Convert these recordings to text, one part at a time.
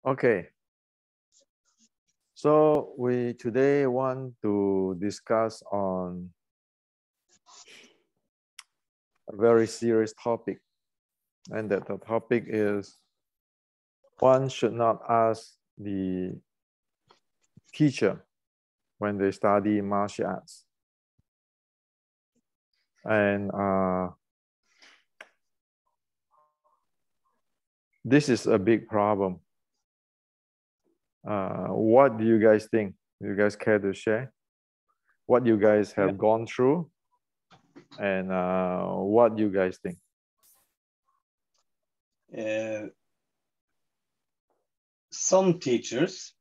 Okay. So we today want to discuss on a very serious topic, and that the topic is one should not ask the teacher when they study martial arts. And this is a big problem. What do you guys think? Do you guys care to share what you guys have gone through and what you guys think? Some teachers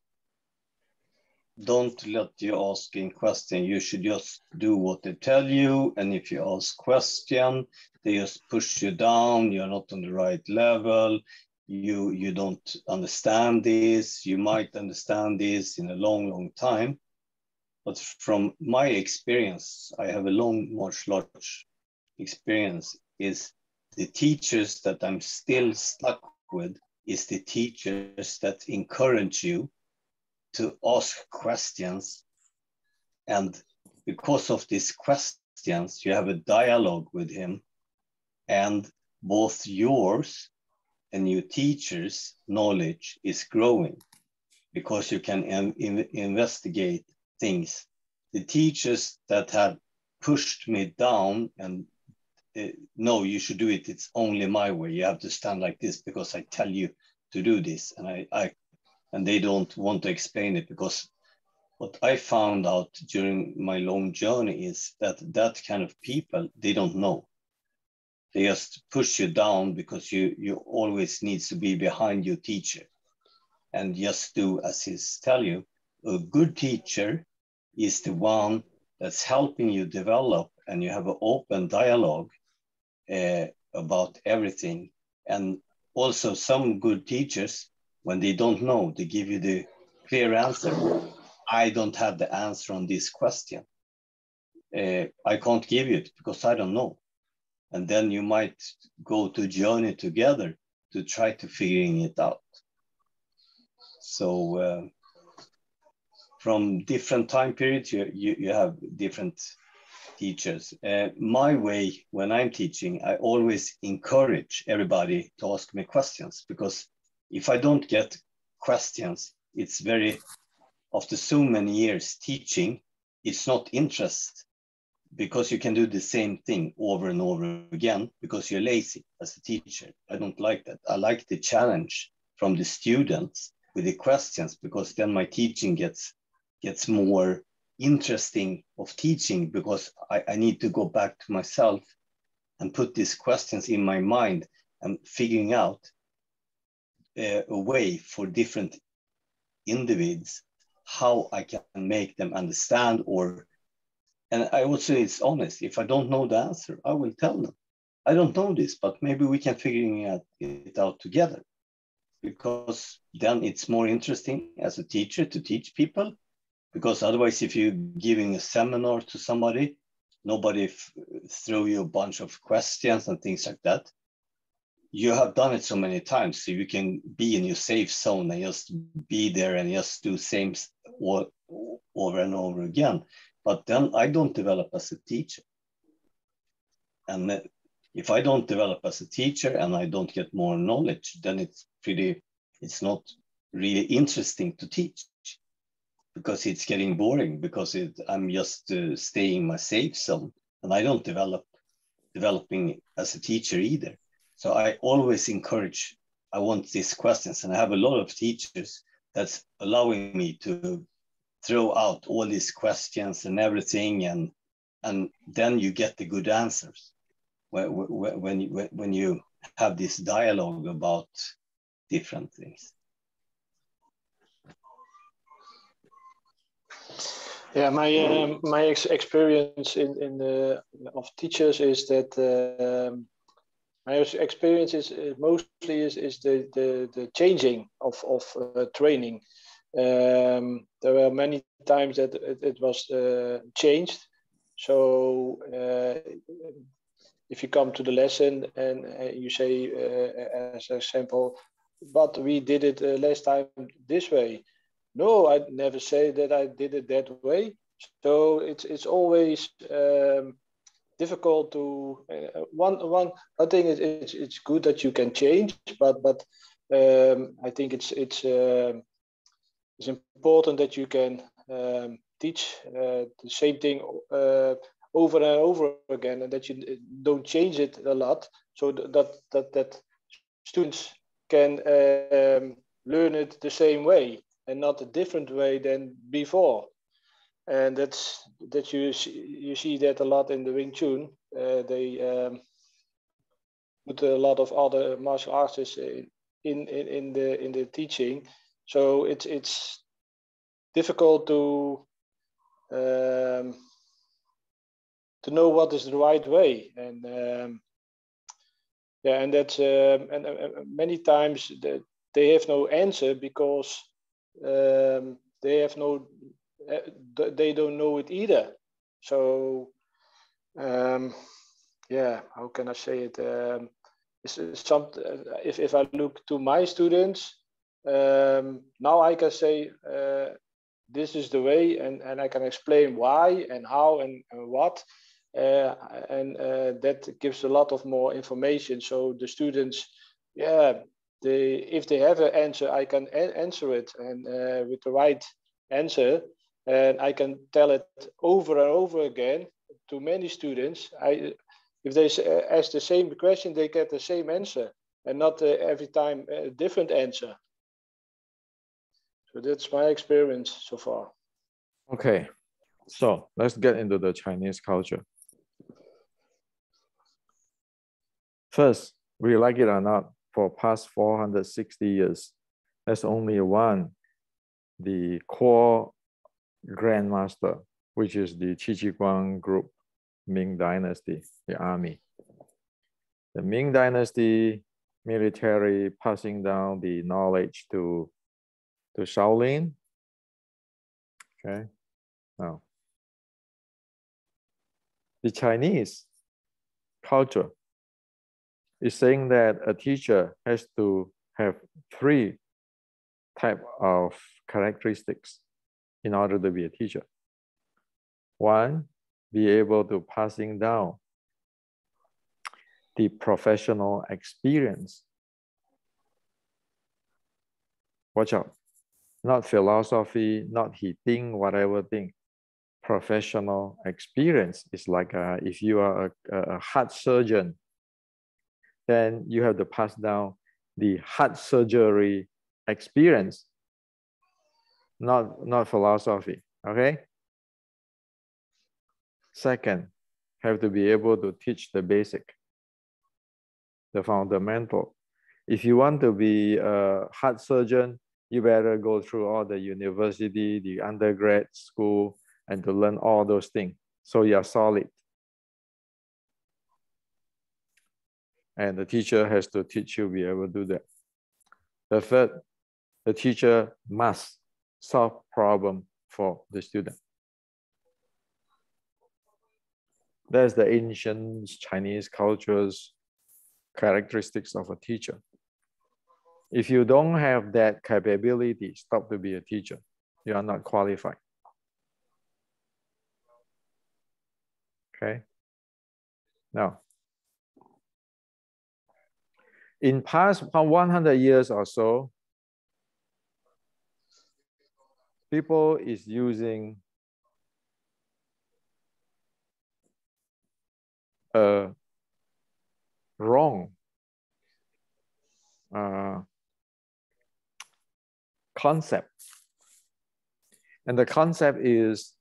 don't let you ask in question. You should just do what they tell you. And if you ask question, they just push you down. You're not on the right level. You don't understand this. You might understand this in a long, long time. But from my experience, I have a long martial arts experience, is the teachers that I'm still stuck with is the teachers that encourage you to ask questions. And because of these questions, you have a dialogue with him, and both yours and your teacher's knowledge is growing because you can investigate things. The teachers that have pushed me down and no, you should do it, it's only my way, you have to stand like this because I tell you to do this, and they don't want to explain it, because what I found out during my long journey is that that kind of people, they don't know. They just push you down because you always needs to be behind your teacher and just do as he's tell you. A good teacher is the one that's helping you develop, and you have an open dialogue about everything. And also some good teachers, when they don't know, they give you the clear answer. I don't have the answer on this question. I can't give you it because I don't know. And then you might go to journey together to try to figuring it out. So from different time periods, you have different teachers. My way, when I'm teaching, I always encourage everybody to ask me questions, because if I don't get questions, it's very, after so many years teaching, it's not interest, because you can do the same thing over and over again because you're lazy as a teacher. I don't like that. I like the challenge from the students with the questions, because then my teaching gets more interesting of teaching, because I need to go back to myself and put these questions in my mind and figuring out a way for different individuals how I can make them understand. And I would say it's honest. If I don't know the answer, I will tell them, I don't know this, but maybe we can figure it out together, because then it's more interesting as a teacher to teach people. Because otherwise, if you're giving a seminar to somebody, nobody throw you a bunch of questions and things like that. You have done it so many times, so you can be in your safe zone and just be there and just do same over and over again. But then I don't develop as a teacher. And if I don't develop as a teacher and I don't get more knowledge, then it's not really interesting to teach, because it's getting boring, because I'm just staying in my safe zone, and I don't developing as a teacher either. So I always encourage, I want these questions, and I have a lot of teachers that's allowing me to throw out all these questions and everything, and then you get the good answers when you have this dialogue about different things. Yeah, my experience in of teachers is that my experience is mostly is the changing of training. There were many times that it was changed. So if you come to the lesson and you say, as an example, but we did it last time this way. No, I never say that I did it that way. So it's always difficult to one thing is it's good that you can change, but I think it's important that you can teach the same thing over and over again, and that you don't change it a lot, so that students can learn it the same way and not a different way than before. And that you see that a lot in the Wing Chun. They put a lot of other martial artists in the teaching, so it's difficult to know what is the right way. And yeah, and that's and many times they have no answer because they have no they don't know it either. So yeah, how can I say it? If I look to my students, now I can say this is the way, and I can explain why and how and what, and that gives a lot of more information. So the students, yeah, if they have an answer, I can answer it, and with the right answer, and I can tell it over and over again to many students. If they ask the same question, they get the same answer, and not every time a different answer. So that's my experience so far. Okay, so let's get into the Chinese culture. First, we like it or not, for past 460 years, there's only one, the core grandmaster, which is the Qi group, Ming Dynasty, the army. The Ming Dynasty military passing down the knowledge to Shaolin. Okay, now the Chinese culture is saying that a teacher has to have 3 types of characteristics in order to be a teacher. 1, be able to passing down the professional experience. Watch out, not philosophy, not he think, whatever thing. Professional experience is like if you are a heart surgeon, then you have to pass down the heart surgery experience, not philosophy, okay? Second, have to be able to teach the basic, the fundamental. If you want to be a heart surgeon, you better go through all the university, the undergrad school, and to learn all those things, so you're solid. And the teacher has to teach you, be able to do that. The third, the teacher must solve problem for the student. That's the ancient Chinese culture's characteristics of a teacher. If you don't have that capability, stop to be a teacher. You are not qualified. Okay. Now, in past 100 years or so, people is using a wrong concept. And the concept is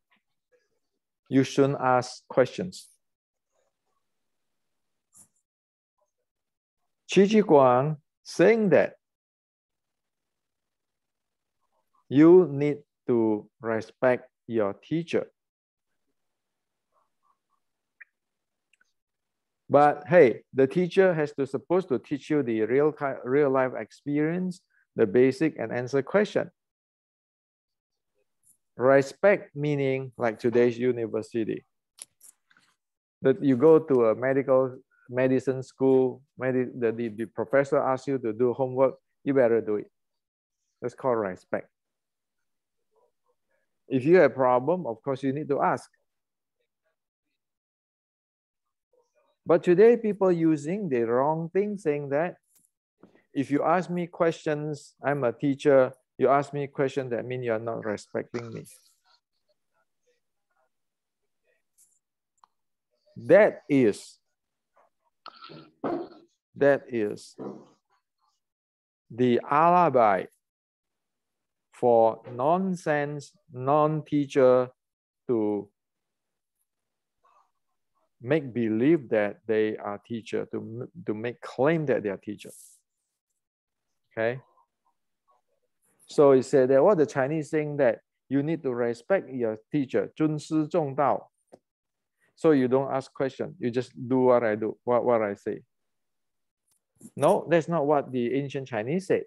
you shouldn't ask questions. Qi Guang saying that you need to respect your teacher. But hey, the teacher has to supposed to teach you the real life experience, the basic, and answer question. Respect meaning like today's university. That you go to a medicine school, the professor asks you to do homework, you better do it. That's called respect. If you have a problem, of course, you need to ask. But today, people using the wrong thing, saying that if you ask me questions, I'm a teacher, you ask me questions, that means you're not respecting me. That is the alibi for nonsense non-teacher to make believe that they are teacher, to make claim that they are teacher. Okay. So he said that what the Chinese saying that you need to respect your teacher, 尊师重道. So you don't ask questions, you just do what I do, what I say. No, that's not what the ancient Chinese said.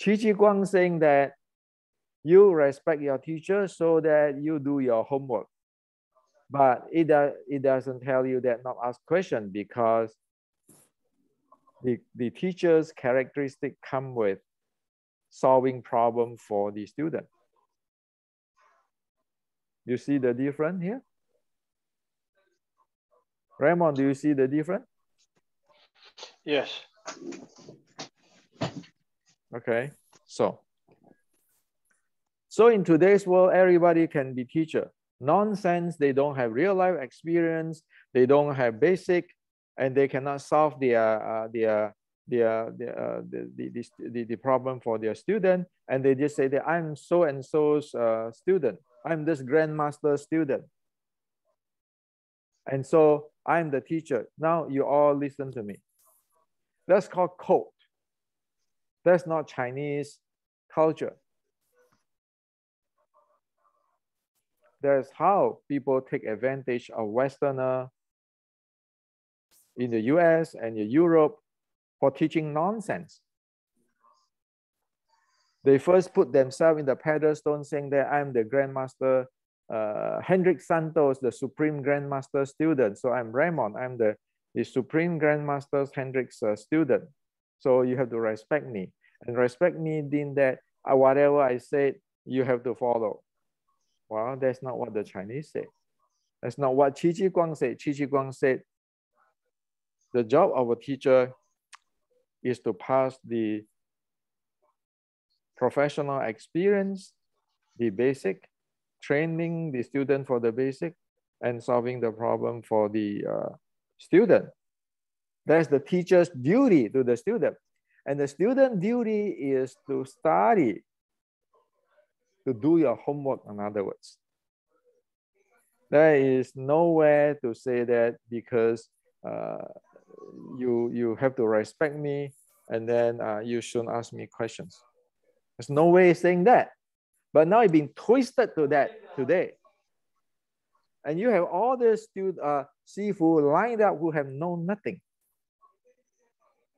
Qi Ji Guang saying that you respect your teacher so that you do your homework. But it doesn't tell you that not ask questions, because the teacher's characteristic come with solving problem for the student. You see the difference here? Raymond, do you see the difference? Yes. Okay, so in today's world, everybody can be teacher. Nonsense, they don't have real life experience, they don't have basic, and they cannot solve the problem for their student, and they just say that I'm so and so's student, I'm this grandmaster student, and so I'm the teacher. Now you all listen to me. That's called code. That's not Chinese culture. That's how people take advantage of Westerner in the US and in Europe for teaching nonsense. They first put themselves in the pedestal saying that I'm the grandmaster, Hendrik Santos, the supreme grandmaster student. So I'm Raymond, I'm the supreme grandmaster Hendrik's student. So you have to respect me. And respect me means that whatever I said, you have to follow. Well, that's not what the Chinese say. That's not what Qi Ji Guang said. Qi Ji Guang said, the job of a teacher is to pass the professional experience, the basic, training the student for the basic, and solving the problem for the student. That's the teacher's duty to the student. And the student duty is to study, to do your homework, in other words. There is nowhere to say that because you have to respect me and then you shouldn't ask me questions. There's no way saying that. But now it's been twisted to that today. And you have all the Sifu lined up who have known nothing,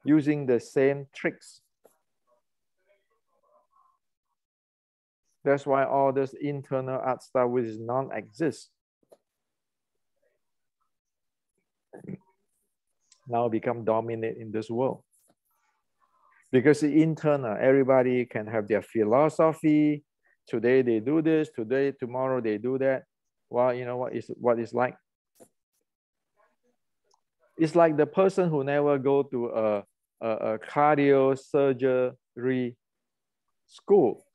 using the same tricks. That's why all this internal art stuff which is non-exist now become dominant in this world. Because the internal, everybody can have their philosophy. Today they do this, tomorrow they do that. Well, you know what it's like? It's like the person who never go to a cardio surgery school,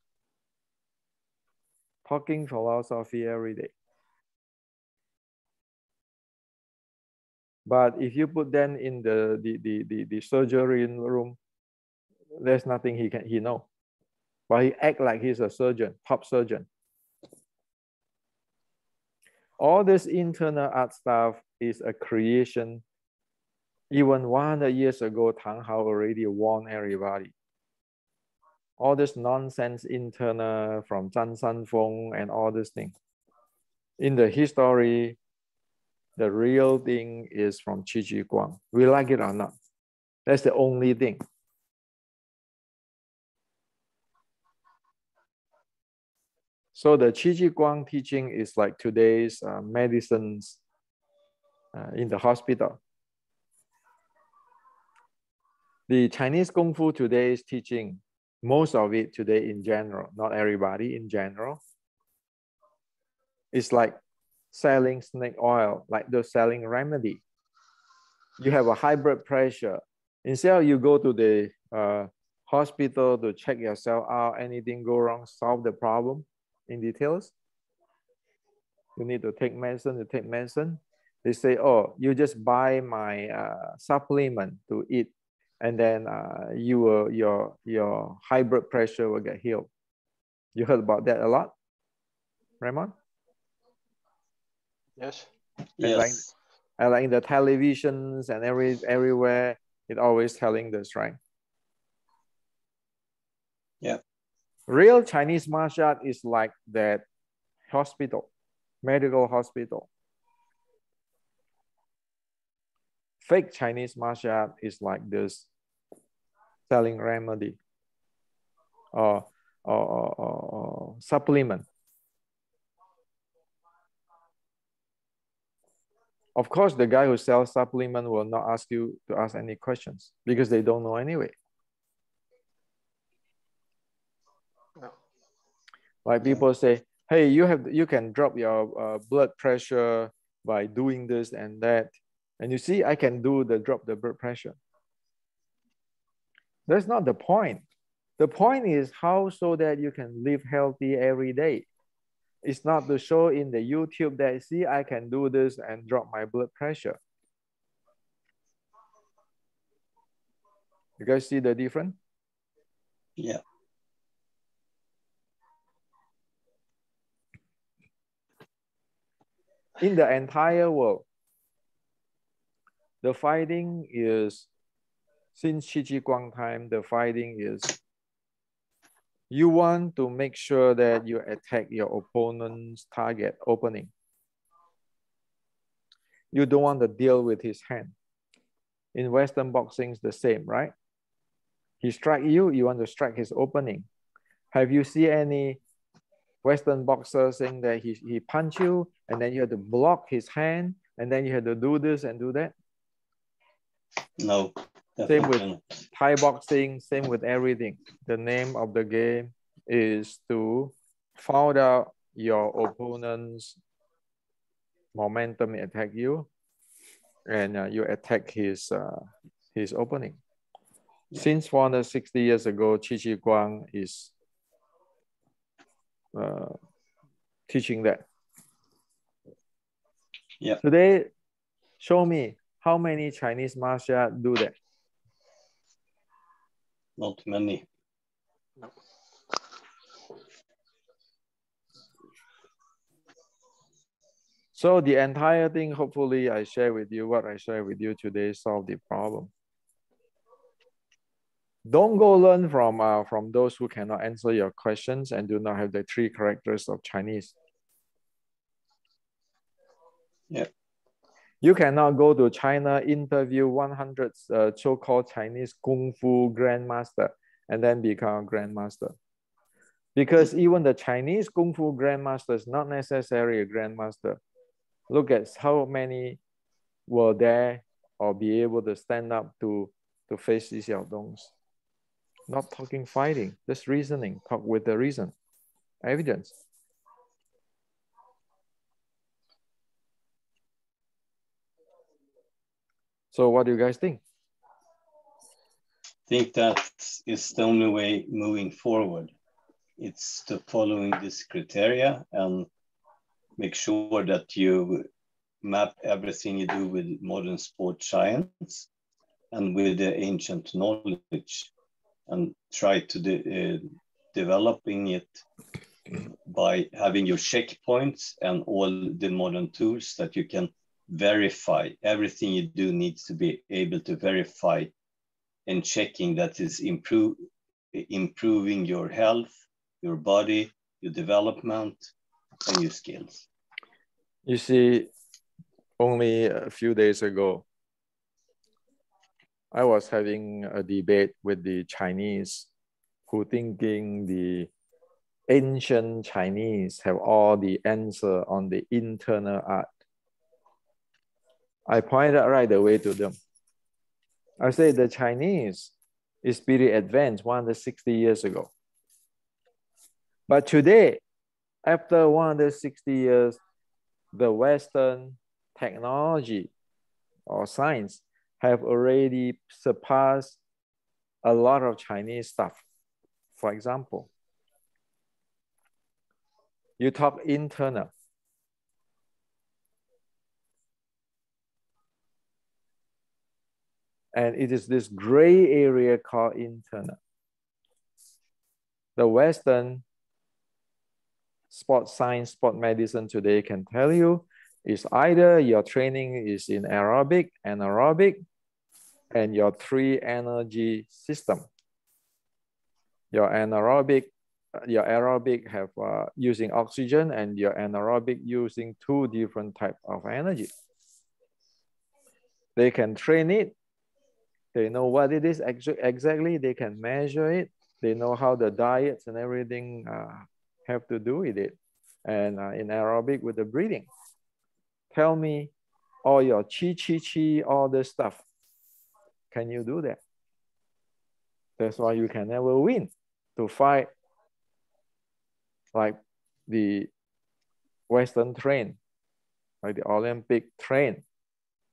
talking philosophy every day. But if you put them in the surgery room, there's nothing he know. But he act like he's a surgeon, top surgeon. All this internal art stuff is a creation. Even 100 years ago, Tang Hao already warned everybody. All this nonsense internal from Zhang Sanfeng and all this thing. In the history, the real thing is from Qi Ji Guang. We like it or not. That's the only thing. So the Qi Ji Guang teaching is like today's medicines in the hospital. The Chinese Kung Fu today is teaching most of it today in general, not everybody in general. It's like selling snake oil, like they're selling remedy. You have a high blood pressure. Instead of you go to the hospital to check yourself out, anything go wrong, solve the problem in details. You need to take medicine, They say, oh, you just buy my supplement to eat, and then your high blood pressure will get healed. You heard about that a lot, Raymond? Yes. Yes. Like in the televisions and everywhere, it always telling this, right? Yeah. Real Chinese martial art is like that hospital, medical hospital. Fake Chinese martial art is like this selling remedy or supplement. Of course, the guy who sells supplement will not ask you to ask any questions because they don't know anyway. No. Like people say, hey, you can drop your blood pressure by doing this and that. And you see, I can do the drop the blood pressure. That's not the point. The point is how so that you can live healthy every day. It's not to show in the YouTube that, see, I can do this and drop my blood pressure. You guys see the difference? Yeah. In the entire world, the fighting is, since Qi Guang time, the fighting is, you want to make sure that you attack your opponent's target opening. You don't want to deal with his hand. In Western boxing, it's the same, right? He strike you, you want to strike his opening. Have you seen any Western boxer saying that he punch you and then you have to block his hand and then you have to do this and do that? No. Same with Thai boxing, same with everything. The name of the game is to find out your opponent's momentum attack you, and you attack his opening. Since 460 years ago, Qi Guang is teaching that. Yeah. Today, show me how many Chinese martial arts do that. Not many. No. So the entire thing, hopefully I share with you what I share with you today, solve the problem. Don't go learn from those who cannot answer your questions and do not have the 3 characters of Chinese. Yeah. You cannot go to China, interview 100 so-called Chinese Kung Fu grandmaster and then become a grandmaster. Because even the Chinese Kung Fu grandmaster is not necessarily a grandmaster. Look at how many were there or be able to stand up to face these Xiaodongs. Not talking fighting, just reasoning, talk with the reason, evidence. So what do you guys think? I think that is the only way moving forward. It's to following this criteria and make sure that you map everything you do with modern sports science and with the ancient knowledge, and try to developing it by having your checkpoints and all the modern tools that you can verify. Everything you do needs to be able to verify and checking that is improving your health, your body, your development, and your skills. You see, only a few days ago, I was having a debate with the Chinese who thinking the ancient Chinese have all the answer on the internal art. I pointed right away to them. I say the Chinese is pretty advanced 160 years ago. But today, after 160 years, the Western technology or science have already surpassed a lot of Chinese stuff. For example, you talk internal. And it is this gray area called internal. The Western sport science, sport medicine today can tell you is either your training is in aerobic, anaerobic, and your three energy system. Your aerobic have using oxygen, and your anaerobic using two different types of energy. They can train it. They know what it is exactly. They can measure it. They know how the diets and everything have to do with it. And in aerobic with the breathing. Tell me all your chi, all this stuff. Can you do that? That's why you can never win. To fight like the Western train, like the Olympic train,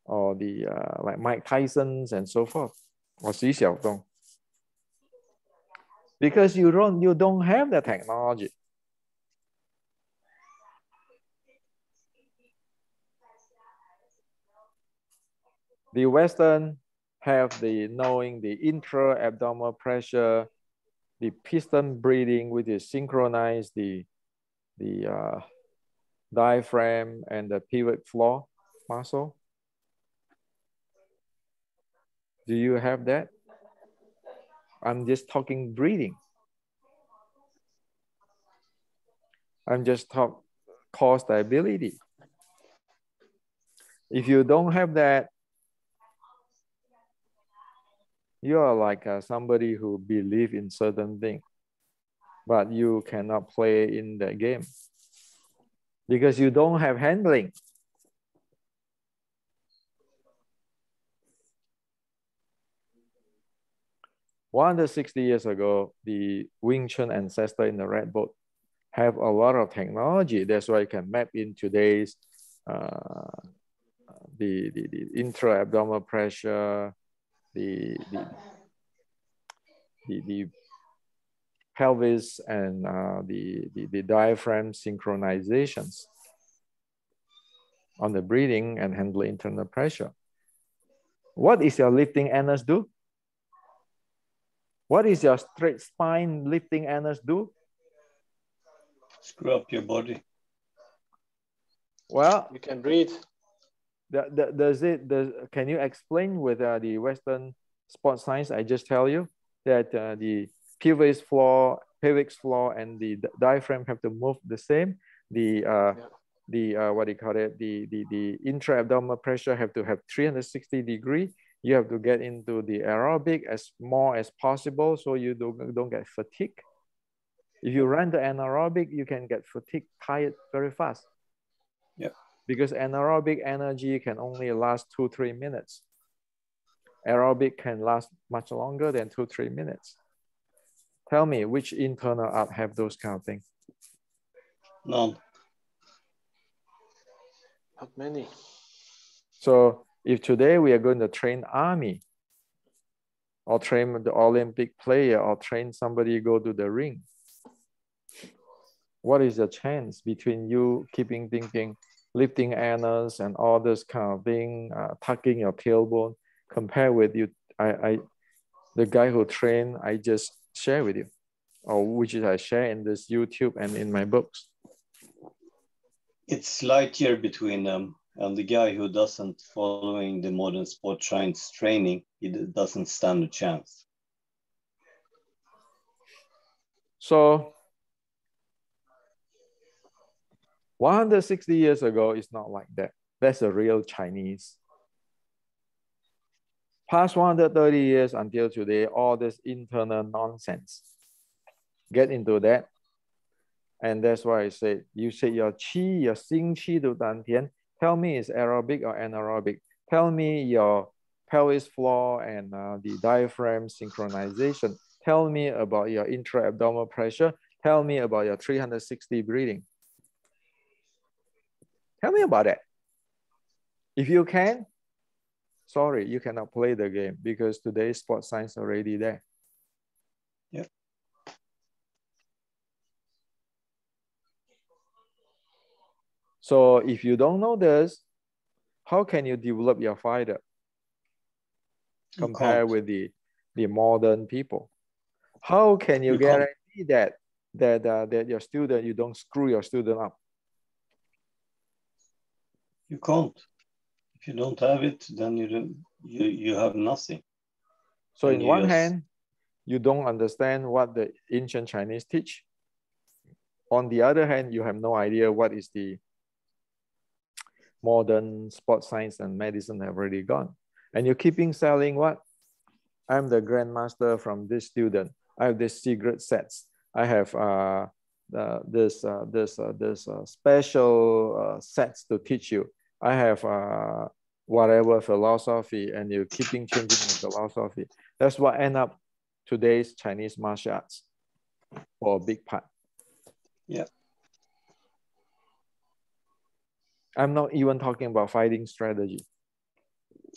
or the like Mike Tyson's and so forth, or Xi Xiaodong. Because you don't have the technology. The Western have the knowing the intra-abdominal pressure, the piston breathing, which is synchronized the diaphragm and the pelvic floor muscle. Do you have that? I'm just talking breathing. I'm just talking core stability. If you don't have that, you are like somebody who believes in certain things, but you cannot play in the game because you don't have handling. One 160 years ago, the Wing Chun ancestor in the red boat have a lot of technology. That's why you can map in today's the intra-abdominal pressure, the pelvis, and the diaphragm synchronizations on the breathing and handle internal pressure. What is your lifting anus do? What is your straight spine lifting anus do? Screw up your body. Well, You can breathe. Can you explain with the Western sports science? I just tell you that the pelvis floor, and the diaphragm have to move the same. The what do you call it? The intra-abdominal pressure have to have 360 degrees. You have to get into the aerobic as more as possible so you don't get fatigued. If you run the anaerobic, you can get fatigued, tired very fast. Yeah. Because anaerobic energy can only last 2-3 minutes. Aerobic can last much longer than 2-3 minutes. Tell me which internal art have those kind of things? None. Not many. So if today we are going to train army, or train the Olympic player, or train somebody go to the ring, what is the chance between you keeping thinking, lifting anus and all this kind of thing, tucking your tailbone, compared with you, the guy who trained, I just share with you, or which is I share in this YouTube and in my books. It's light year between them, and the guy who doesn't following the modern sport science training, he doesn't stand a chance. So 160 years ago, it's not like that. That's a real Chinese. Past 130 years until today, all this internal nonsense. Get into that. And that's why I say, you say your qi, your xing qi to dantian. Tell me it's aerobic or anaerobic. Tell me your pelvis floor and the diaphragm synchronization. Tell me about your intra-abdominal pressure. Tell me about your 360 breathing. Tell me about it. If you can, sorry, you cannot play the game because today's sports science already there. Yep. So if you don't know this, how can you develop your fighter compared with the modern people? How can you guarantee that your student, you don't screw your student up? You can't. If you don't have it, then you have nothing. So in one hand, you don't understand what the ancient Chinese teach. On the other hand, you have no idea what is the modern sports science and medicine have already gone. And you're keeping selling what? I'm the grandmaster from this student. I have this secret sets. I have special sets to teach you. I have whatever philosophy, and you're keeping changing the philosophy. That's what end up today's Chinese martial arts for a big part. Yeah. I'm not even talking about fighting strategy.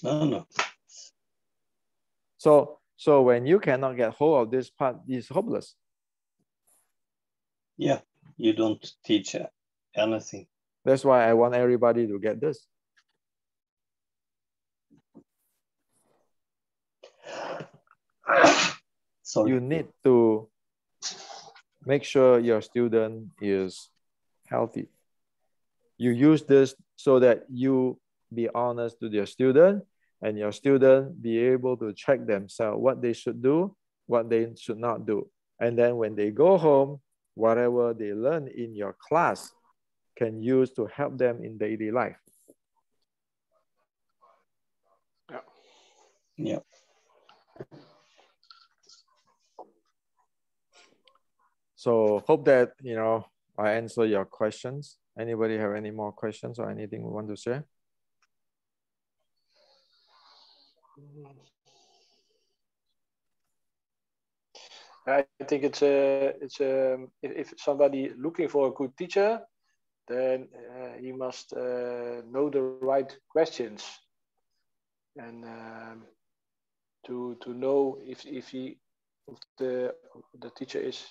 No. So when you cannot get hold of this part, it's hopeless. Yeah, you don't teach anything. That's why I want everybody to get this. Sorry. You need to make sure your student is healthy. You use this so that you be honest to your student, and your student be able to check themselves what they should do, what they should not do. And then when they go home, whatever they learn in your class can use to help them in daily life. Yeah. So hope that, I answer your questions. Anybody have any more questions or anything we want to share? I think if somebody looking for a good teacher, then he must know the right questions, and to know if the teacher is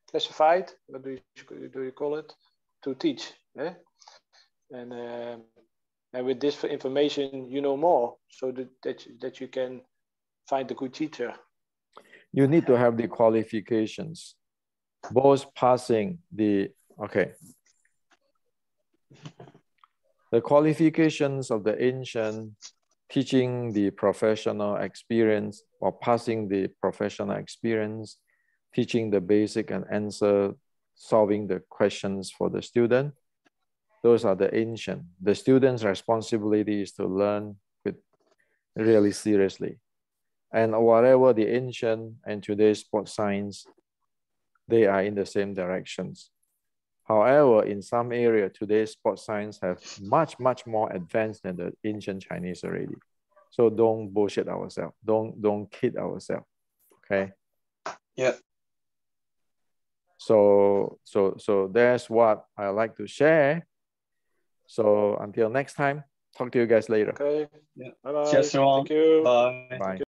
classified. What do you call it? To teach, eh? And with this information, you know more, so that you can find a good teacher. You need to have the qualifications, both passing the qualifications of the ancient, teaching the professional experience or passing the professional experience, teaching the basic and answer, solving the questions for the student. Those are the ancient. The student's responsibility is to learn with really seriously. And whatever the ancient and today's sports science, they are in the same directions. However, in some area, today's sports science have much, much more advanced than the ancient Chinese already. So don't bullshit ourselves. Don't kid ourselves. Okay. Yeah. So that's what I like to share. So until next time, talk to you guys later. Okay. Yeah. Bye-bye. Cheers, everyone. Thank you. Bye. Bye.